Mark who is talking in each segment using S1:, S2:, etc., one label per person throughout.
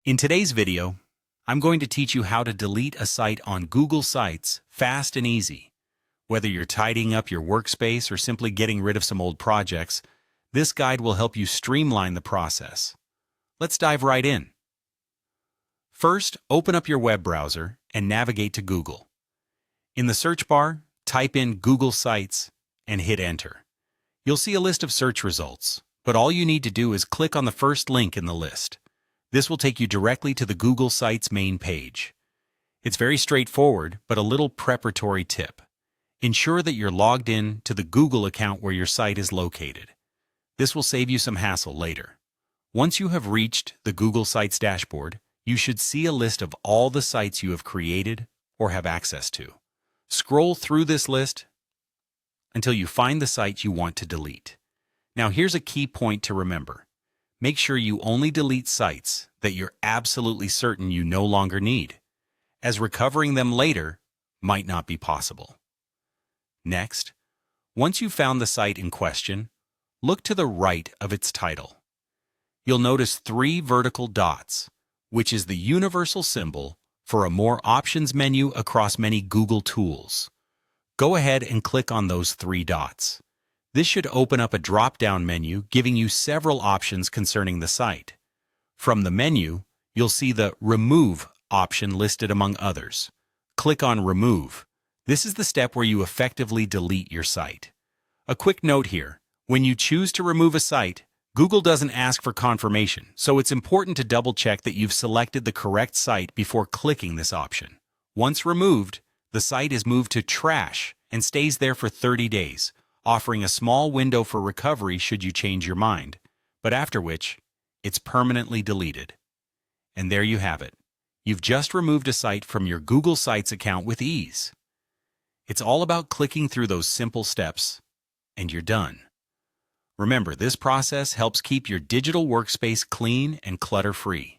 S1: In today's video, I'm going to teach you how to delete a site on Google Sites fast and easy. Whether you're tidying up your workspace or simply getting rid of some old projects, this guide will help you streamline the process. Let's dive right in. First, open up your web browser and navigate to Google. In the search bar, type in Google Sites and hit Enter. You'll see a list of search results, but all you need to do is click on the first link in the list. This will take you directly to the Google Sites main page. It's very straightforward, but a little preparatory tip. Ensure that you're logged in to the Google account where your site is located. This will save you some hassle later. Once you have reached the Google Sites dashboard, you should see a list of all the sites you have created or have access to. Scroll through this list until you find the site you want to delete. Now here's a key point to remember. Make sure you only delete sites that you're absolutely certain you no longer need, as recovering them later might not be possible. Next, once you've found the site in question, look to the right of its title. You'll notice 3 vertical dots, which is the universal symbol for a More Options menu across many Google tools. Go ahead and click on those 3 dots. This should open up a drop-down menu giving you several options concerning the site. From the menu, you'll see the Remove option listed among others. Click on Remove. This is the step where you effectively delete your site. A quick note here, when you choose to remove a site, Google doesn't ask for confirmation, so it's important to double-check that you've selected the correct site before clicking this option. Once removed, the site is moved to Trash and stays there for 30 days. Offering a small window for recovery should you change your mind, but after which, it's permanently deleted. And there you have it. You've just removed a site from your Google Sites account with ease. It's all about clicking through those simple steps, and you're done. Remember, this process helps keep your digital workspace clean and clutter-free.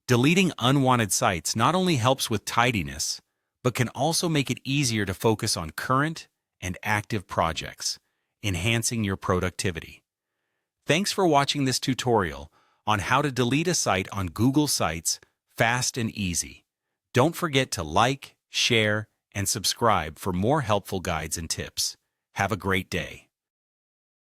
S1: Deleting unwanted sites not only helps with tidiness, but can also make it easier to focus on current and active projects, enhancing your productivity. Thanks for watching this tutorial on how to delete a site on Google Sites fast and easy. Don't forget to like, share, and subscribe for more helpful guides and tips. Have a great day.